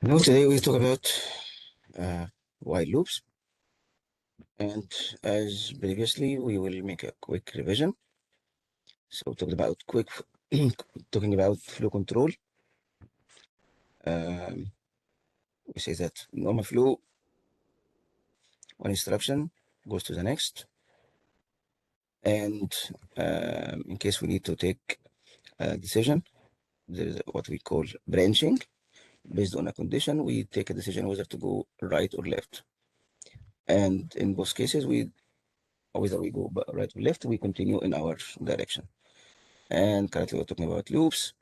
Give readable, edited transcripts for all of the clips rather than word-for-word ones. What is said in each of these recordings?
Now today we talk about uh, while loops, and as previously we will make a quick revision. So talked about talking about flow control. Um, we say that normal flow, one instruction goes to the next, and in case we need to take a decision, there is what we call branching. Based on a condition, we take a decision whether to go right or left. And in both cases, whether we go right or left, we continue in our direction. And currently we're talking about loops.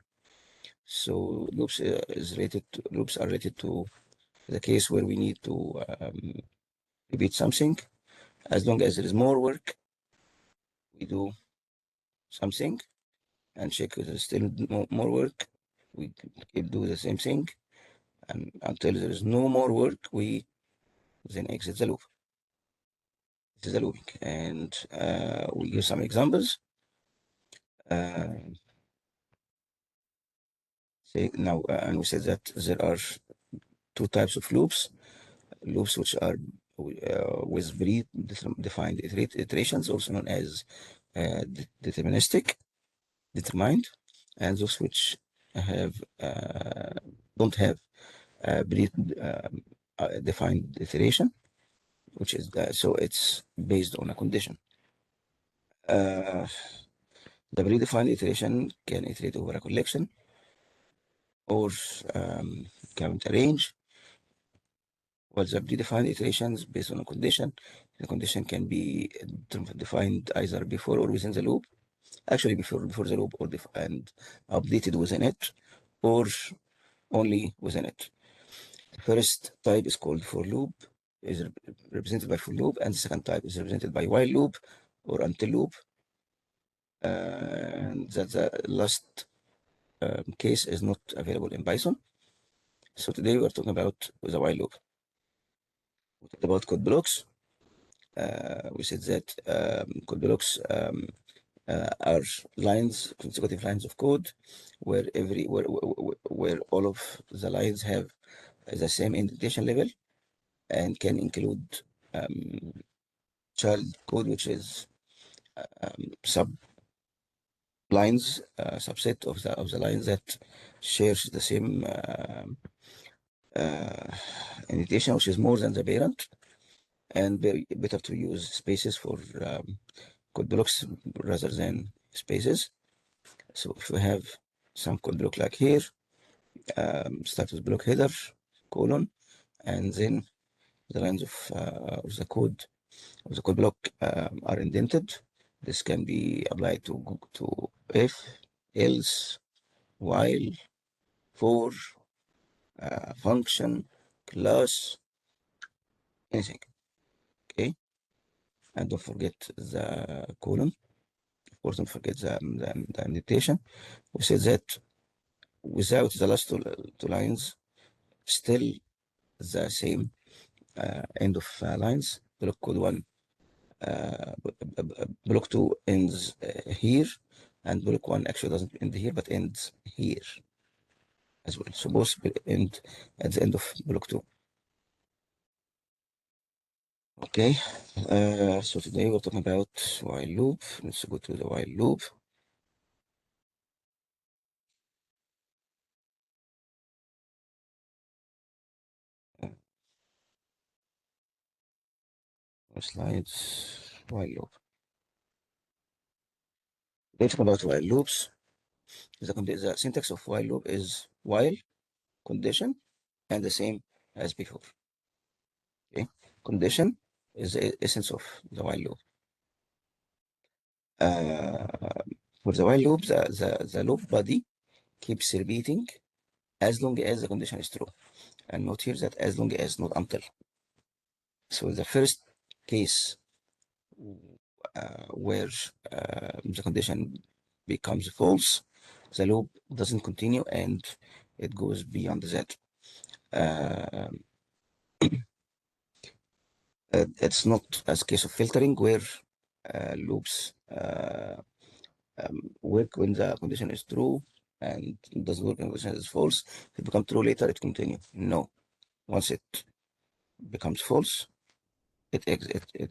So loops are related to the case where we need to repeat something. As long as there is more work, we do something and check if there's still more work. We keep do the same thing, and until there is no more work, we then exit the loop. This is the looping, and we give some examples. Uh, say now, and we said that there are two types of loops which are with predefined iterations, also known as deterministic, determined, and those which have don't have defined iteration, which is so it's based on a condition. Uh, the predefined iteration can iterate over a collection or count a range, while the predefined iterations based on a condition. The condition can be defined either before or within the loop, actually before the loop, or and updated within it, or only within it. The first type is called for loop, is represented by for loop, and the second type is represented by while loop or until loop. And that the last case is not available in Python. So today we are talking about the while loop. We talked about code blocks. We said that code blocks are lines, consecutive lines of code, where all of the lines have the same indentation level and can include child code, which is sub lines, subset of the lines that shares the same indentation, which is more than the parent, and better to use spaces for code blocks rather than spaces. So if we have some code block like here, start with block header, colon, and then the lines of the code block are indented. This can be applied to if, else, while, for, function, class, anything. Okay, and don't forget the colon. Of course, don't forget the indentation. We said that without the last two lines, still the same end of lines. Block code one, block two ends here, and block one actually doesn't end here but ends here as well. So both end at the end of block two. Okay, so today we're talking about while loop. Let's go to the while loop. Slides, while loop. Let's talk about while loops. The syntax of while loop is while, condition, and the same as before. Okay, condition is the essence of the while loop. For the while loop, the loop body keeps repeating as long as the condition is true. And note here that as long as, not until. So the first case where the condition becomes false, the loop doesn't continue and it goes beyond that. It's not as case of filtering where loops work when the condition is true, and doesn't work and condition is false, if it becomes true later, it continue. No. Once it becomes false, it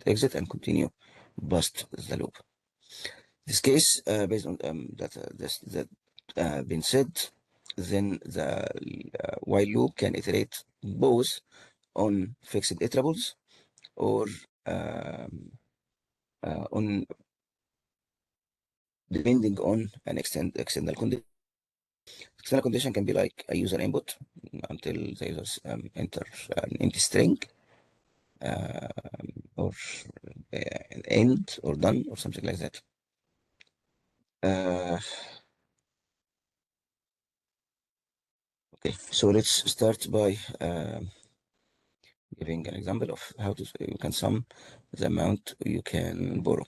exit and continue, bust the loop. This case, based on that been said, then the while loop can iterate both on fixed iterables or um, on depending on an external condition. External condition can be like a user input until the users enter an empty string, or end or done or something like that. Uh, okay, so let's start by giving an example of how you can sum the amount you can borrow,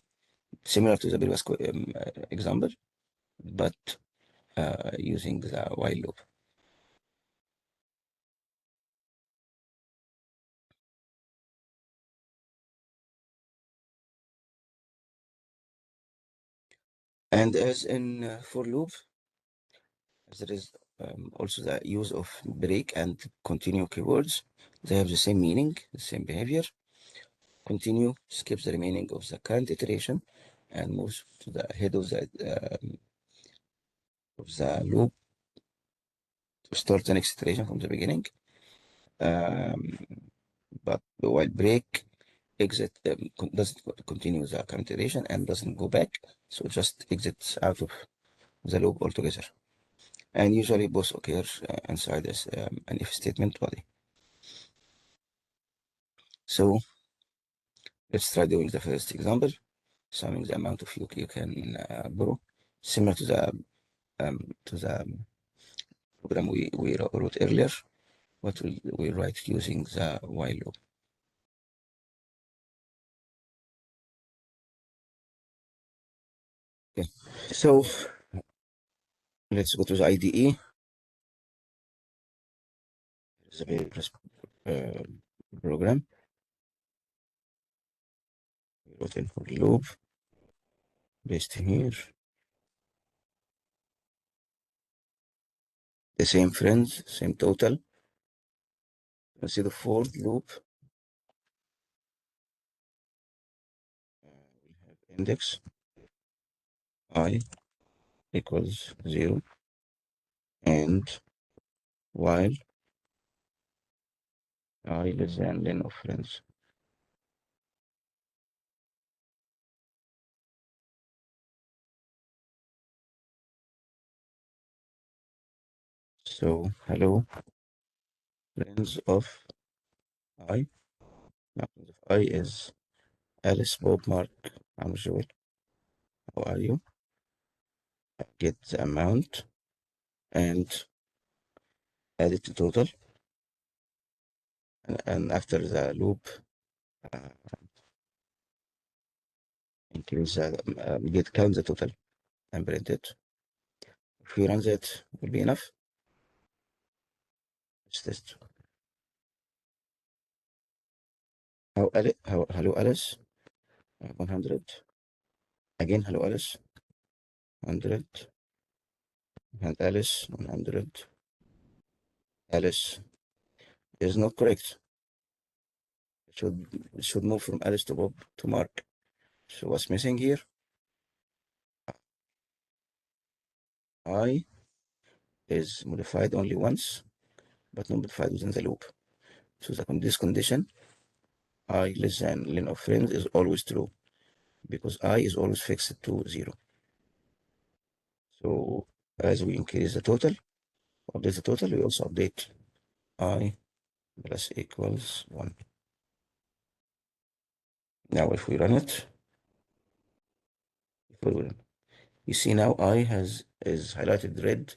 similar to the previous example, but using the while loop. And as in for loop, there is also the use of break and continue keywords. They have the same meaning, the same behavior. Continue skips the remaining of the current iteration and moves to the head of the loop to start the next iteration from the beginning. Um, but while break exit doesn't continue the current iteration and doesn't go back, so it just exits out of the loop altogether. And usually both occur inside this an if statement body. So let's try doing the first example, summing the amount of you can borrow, similar to the program we wrote earlier, what we write using the while loop. Okay, so let's go to the IDE. It's a very uh, program. We wrote in for loop, paste here, the same friends, same total. Let's see the for loop. We have index I equals 0 and while I less than len of friends. So hello friends of I. Now friends of I is Alice, Bob, Mark, I'm Joel. How are you? Get the amount and add it to total. And after the loop, uh, increase get count the total and print it. If we run that, will be enough. Let's test. Hello Alice, 100. Again, hello Alice, 100. And Alice, 100. Alice is not correct. It should move from Alice to Bob to Mark. So what's missing here? I is modified only once, but not modified within the loop. So this condition, I less than len of friends, is always true because I is always fixed to 0. So as we increase the total, update the total, we also update I plus equals 1. Now if we run it, you see now I is highlighted red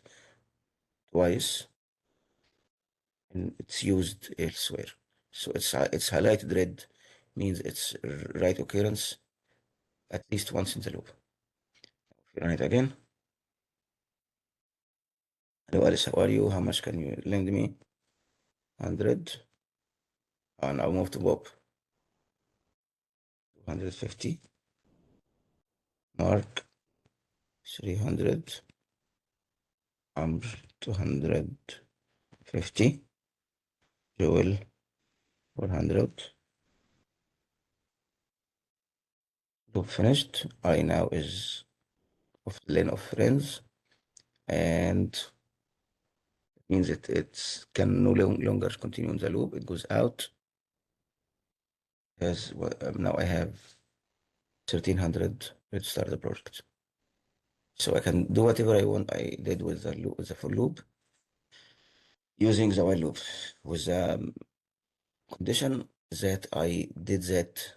twice and it's used elsewhere. So it's highlighted red means it's right occurrence at least once in the loop. If you run it again, hello Alice, how are you? How much can you lend me? 100. And I'll move to Bob. 250. Mark, 300. Amr 250, Joel 400. Loop finished. I now is of len of friends, and it means it can no longer continue in the loop. It goes out as well. Now I have 1300. Let's start the project. So I can do whatever I want. I did with the loop, with the for loop, using the while loop with the condition that I did that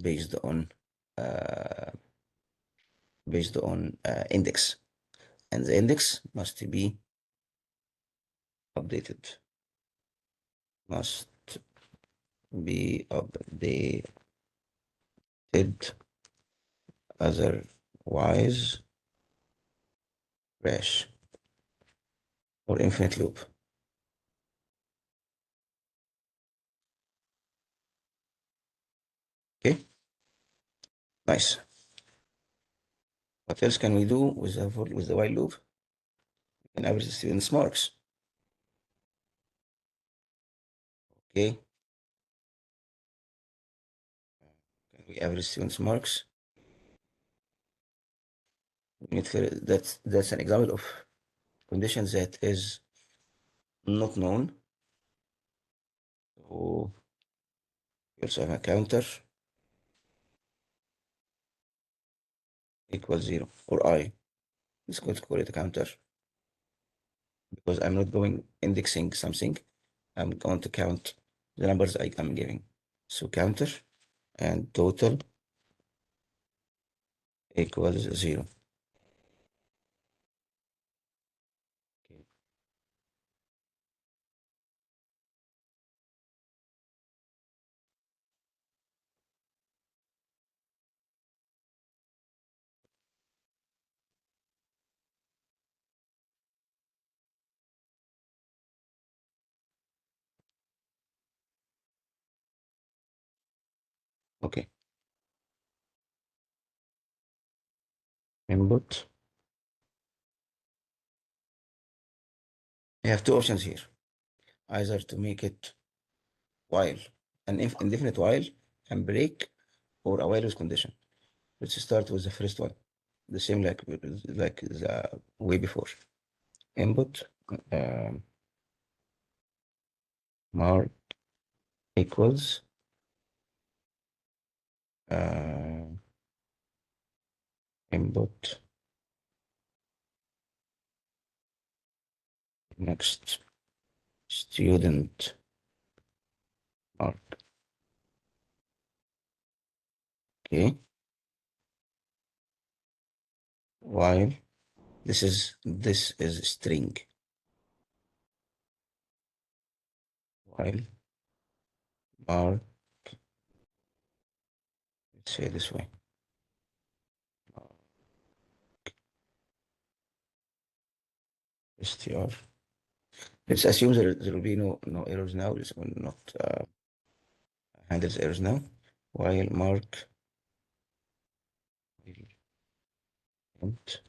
based on uh, index, and the index must be updated. Must be updated, otherwise crash or infinite loop. Okay, nice. What else can we do with the while loop? We can average the students' marks. Okay, can we average students' marks? That's an example of condition that is not known. So we also have a counter equals 0 or I. Let's go to call it a counter because I'm not going indexing something. I'm going to count the numbers I am giving. So counter and total equals 0. Okay. Okay. Input. I have two options here. Either to make it while, an indefinite while and break, or a while with condition. Let's start with the first one. The same like the way before. Input mark equals uh, input next student mark. Okay. While this is string. While mark, let's say this way. Str. Let's assume there will be no errors now. This will not handles errors now. While mark int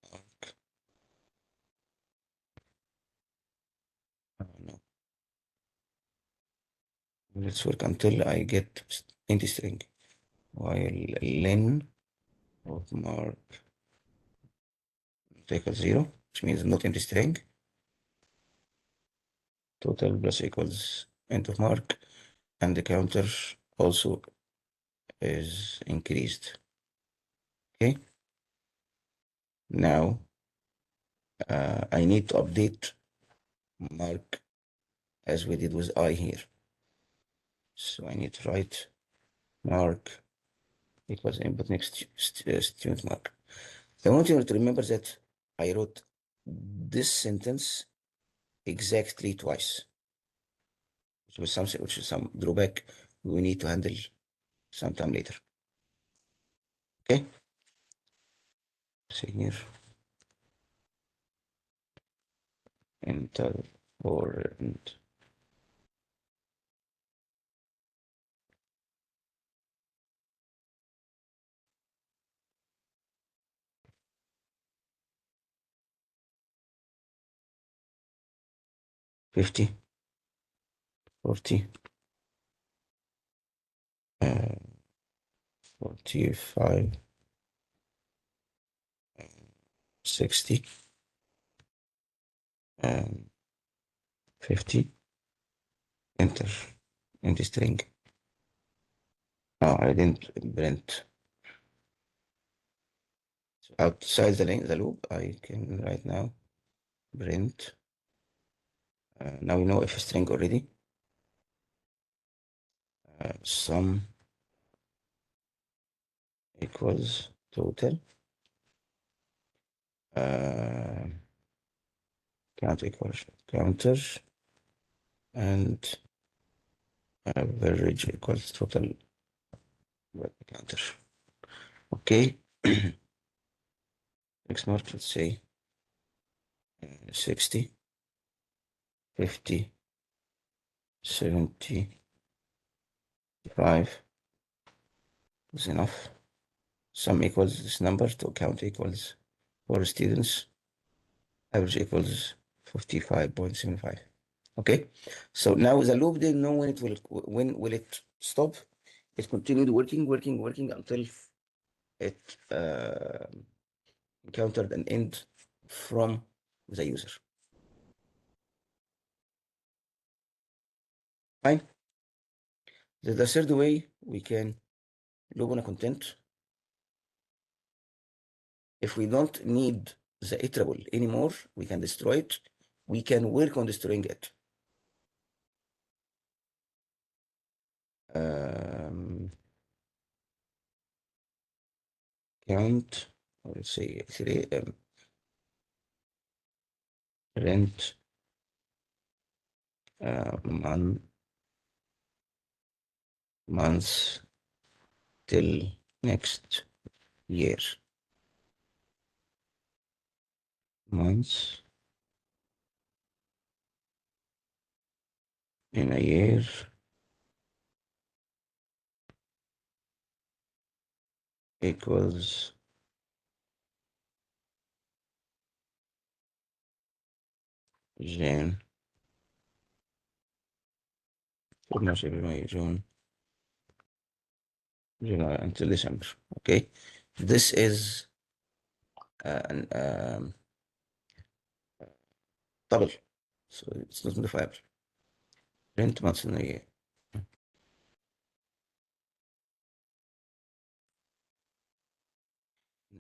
mark no. Let's work until I get empty string. While len of mark equals 0, which means not empty string. Total plus equals int of mark, and the counter also is increased. Okay. Now I need to update mark as we did with I here. So I need to write mark equals input next student mark. I want you to remember that I wrote this sentence exactly twice, which is some drawback we need to handle sometime later. Okay. See here. Enter or int. 50, 40, 45, 60, 50, enter, empty string. Oh, I didn't print. So outside the loop, I can right now print. Now we know if a string already. Sum equals total. Count equals counter, and average equals total counter. Okay. Next mark, let's say 60, 50, 75 is enough. Sum equals this number, to count equals 4 students, average equals 55.75. Okay, so now the loop didn't know when will it stop. It continued working until it encountered an end from the user. Fine. The third way we can loop on a content. If we don't need the iterable anymore, we can destroy it. We can work on destroying it. Count, or let's say rent months till next year. Months in a year equals Jan, March, April, May, June, July until December. Okay, this is an double, so it's not modifiable. Rent months in a year.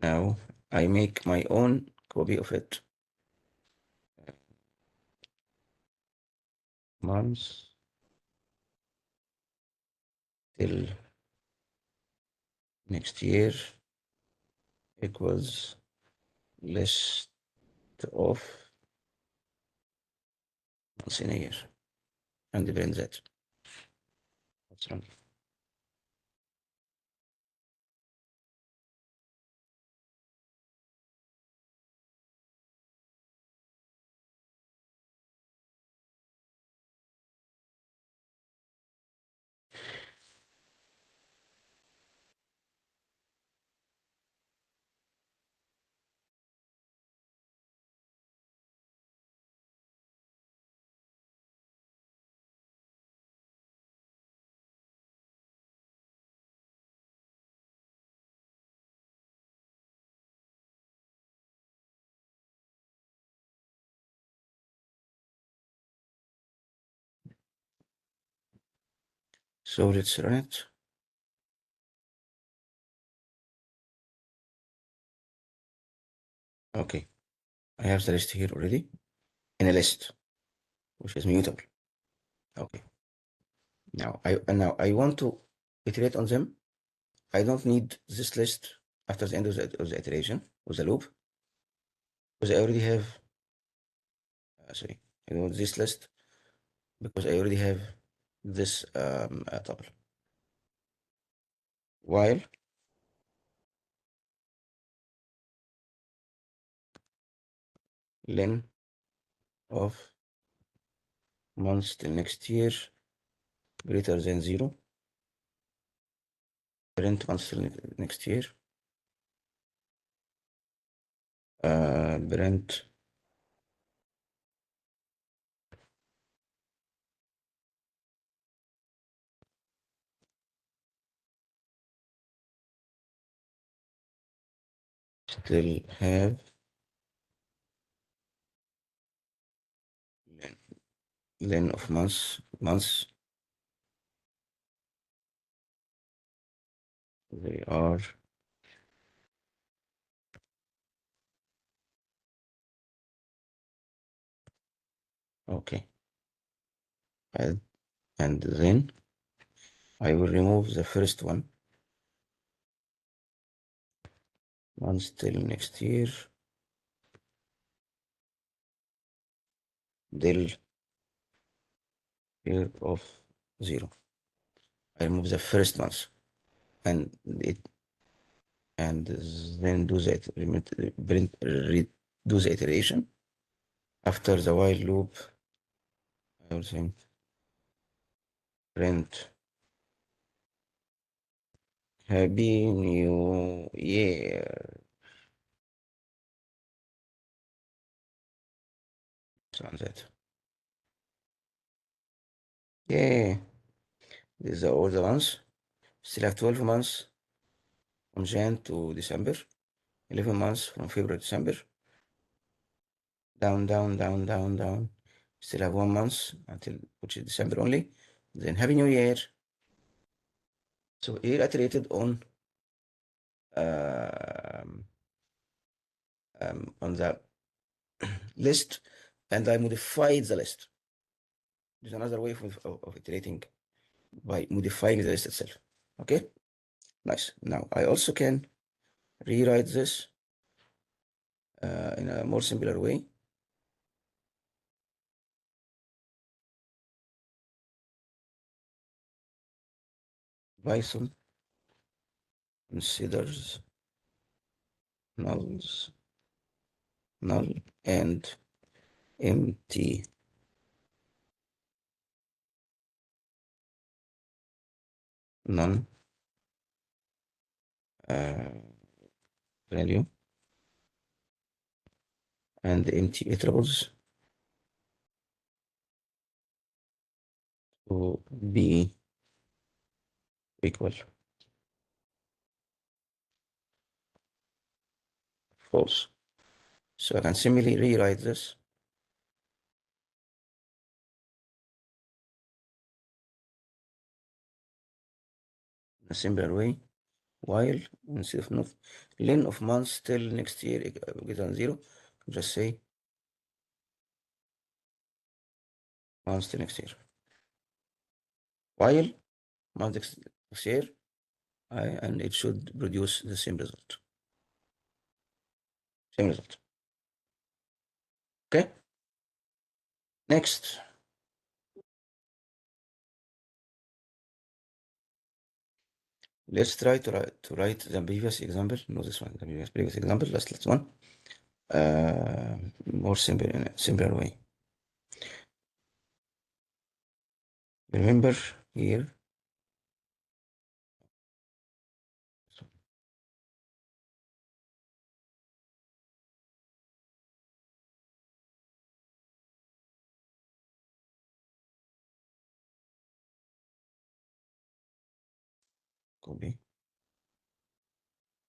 Now I make my own copy of it. Months till next year equals list of months in a year, and print that. What's wrong? So let's run it. Okay, I have the list here already in a list, which is mutable. Okay. Now I want to iterate on them. I don't need this list after the end of the iteration of the loop, because I already have. Sorry, I don't want this list because I already have this tuple. While len of months till next year greater than 0, print months till next year, print still have len of months they are okay. And then I will remove the first one, months till next year, del year of 0. I remove the first month and it and then do the do the iteration. After the while loop, I will say print Happy New Year. Sounds it. Yeah, these are all the months. Still have 12 months from Jan to December, 11 months from February to December. Down, down, down, down, down. Still have 1 month until which is December only. Then Happy New Year. So here iterated um, on the list, and I modified the list. There's another way of iterating by modifying the list itself. Okay, nice. Now I also can rewrite this in a more simpler way. Python considers nulls, null, and empty none value and empty iterables to be equal false. So I can simply rewrite this in a simpler way. While instead of not len of months till next year greater than 0, just say months till next year. While months next year, and it should produce the same result. Same result. Okay. Next, let's try to write the previous example. No, this one, the previous example. Last one. More simple in a simpler way. Remember here. Copy.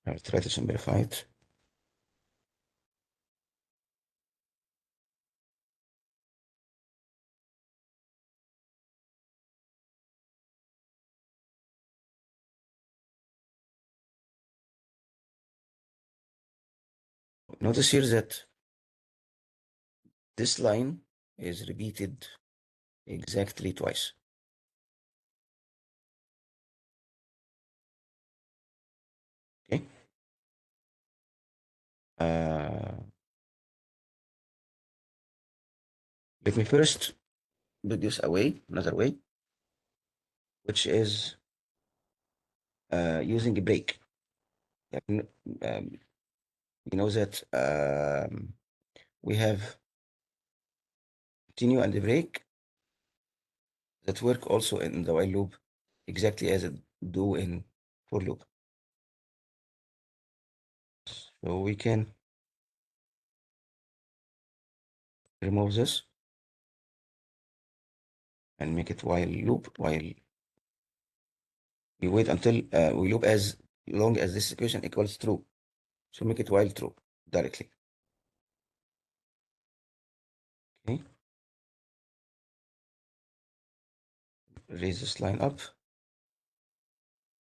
I'll try to simplify it. Notice here that this line is repeated exactly twice. Okay. Let me first produce another way, which is using a break. Um, you know that we have continue and break that work also in the while loop exactly as it do in for loop. So we can remove this and make it while loop, while we wait until we loop as long as this equation equals true. So make it while true directly. Okay. Raise this line up.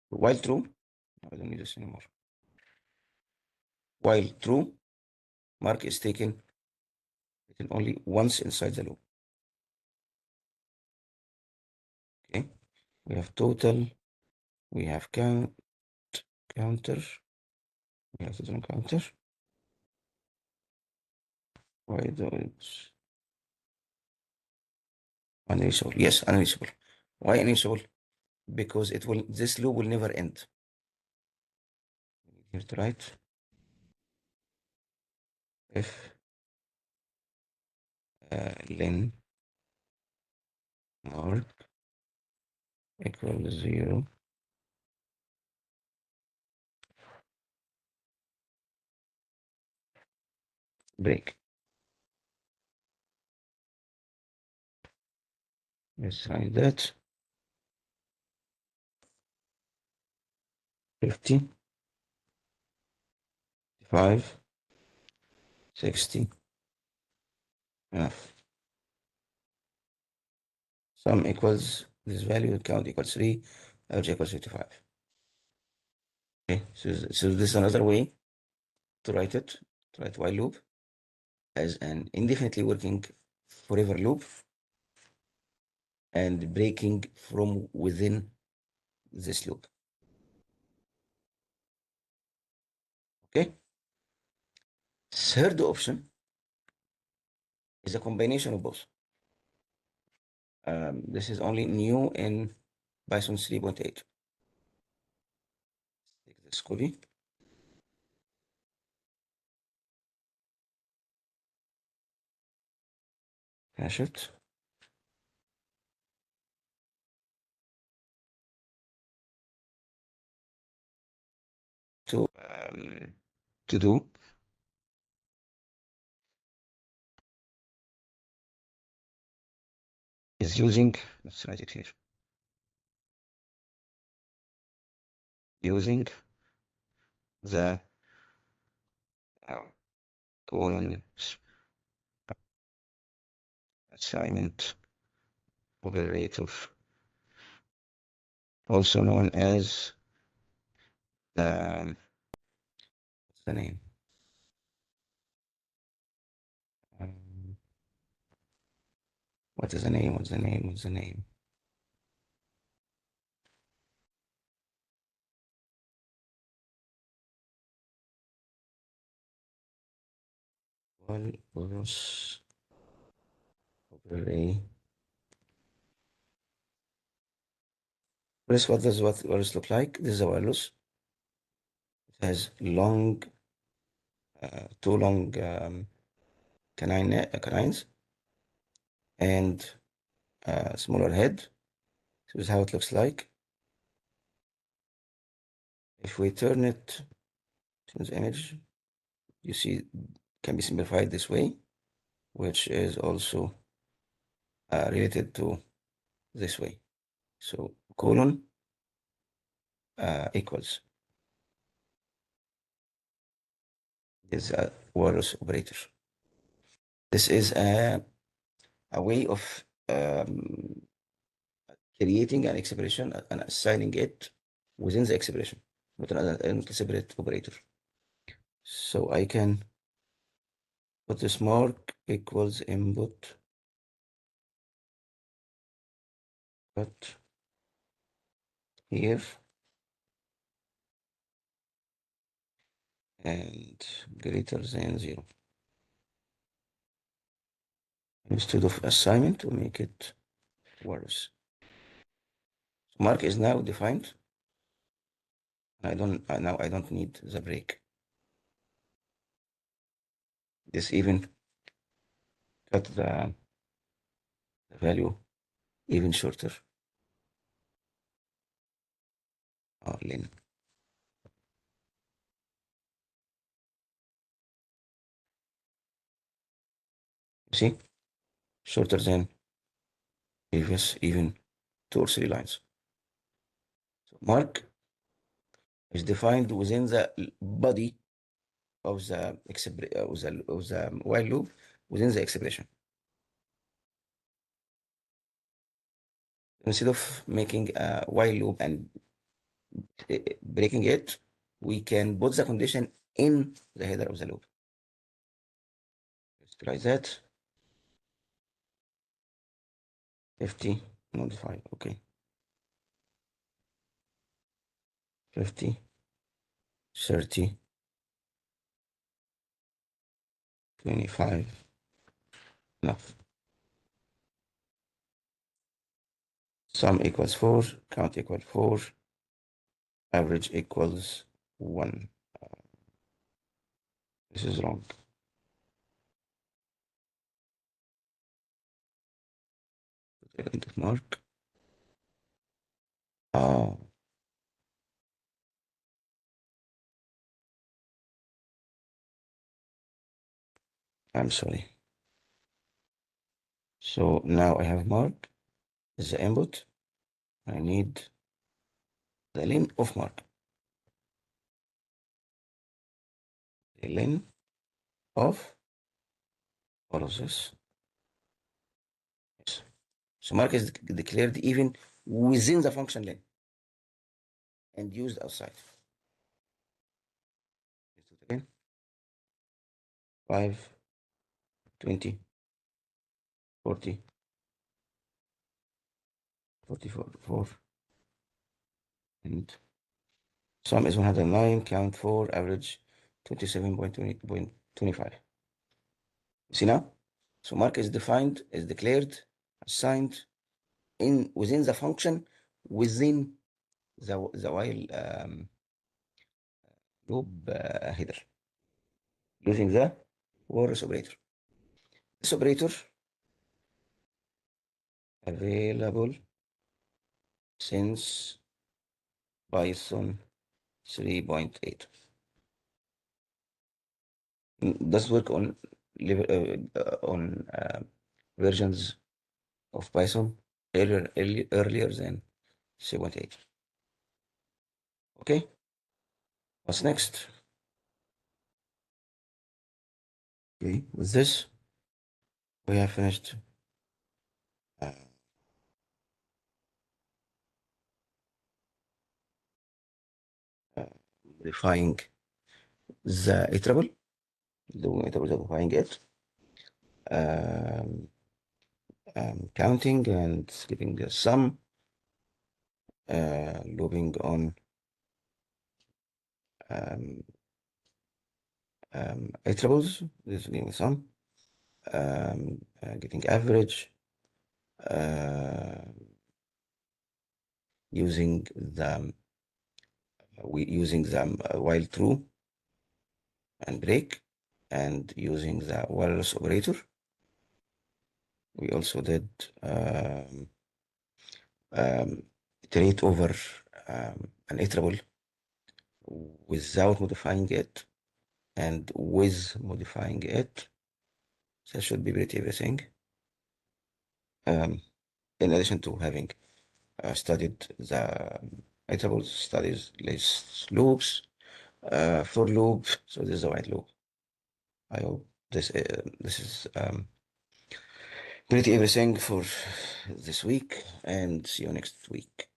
While true, I don't need this anymore. While true, mark is taken written only once inside the loop. Okay. We have total. We have count, counter. We have total and counter. Why do it unreachable? Yes, unreachable. Why unreachable? Because this loop will never end. Here to write if len mark equals 0, break. Let's write that 50, 5, 60. Enough. Sum equals this value, count equals 3, average equals 55. Okay, so this is another way to write it, to write while loop as an indefinitely working forever loop and breaking from within this loop. Okay. Third option is a combination of both. This is only new in Python 3.8. Take this copy. Hash it. To do is using, let's write it here, using the colon assignment operator, also known as what's the name? What is the name? What's the name? What's the name? Walrus operator. What does walrus look like? This is a walrus. It has long, two long canines and a smaller head. This is how it looks like. If we turn it to the image, you see can be simplified this way, which is also related to this way. So colon equals is a walrus operator. This is a way of creating an expression and assigning it within the expression, not a separate operator. So I can put this mark equals input cut here and greater than 0. Instead of assignment, we make it worse. So mark is now defined. Now I don't need the break. This even cut the value even shorter. Len. See, shorter than previous, even 2 or 3 lines. So mark is defined within the body of the while loop within the expression. Instead of making a while loop and breaking it, we can put the condition in the header of the loop. Let's try that. 50, not 5, okay. 50, 30, 25, enough. Sum equals 4, count equals 4, average equals 1. This is wrong. Mark. Oh, I'm sorry. So now I have mark as the input. I need the len of mark. The len of all of this. Yes. So mark is declared even within the function len and used outside. Let's do it again. 5, 20, 40, 44, and sum is 109, count 4, average 27.25. See now? So mark is defined, is declared, assigned within the function, within the while loop header, using the wars operator. This operator available since Python 3.8. Does work on versions of Python earlier than 3.8. Okay, what's next? Okay, with this, we have finished uh, modifying the iterable, modifying it, um, counting and skipping the sum, looping on um, iterables, this is giving sum, getting average, using the while true and break, and using the while else operator. We also did iterate over an iterable without modifying it and with modifying it. That should be pretty everything. In addition to having studied the iterables, studies lists, loops, for loop. So this is the white loop. I hope this is pretty everything for this week, and see you next week.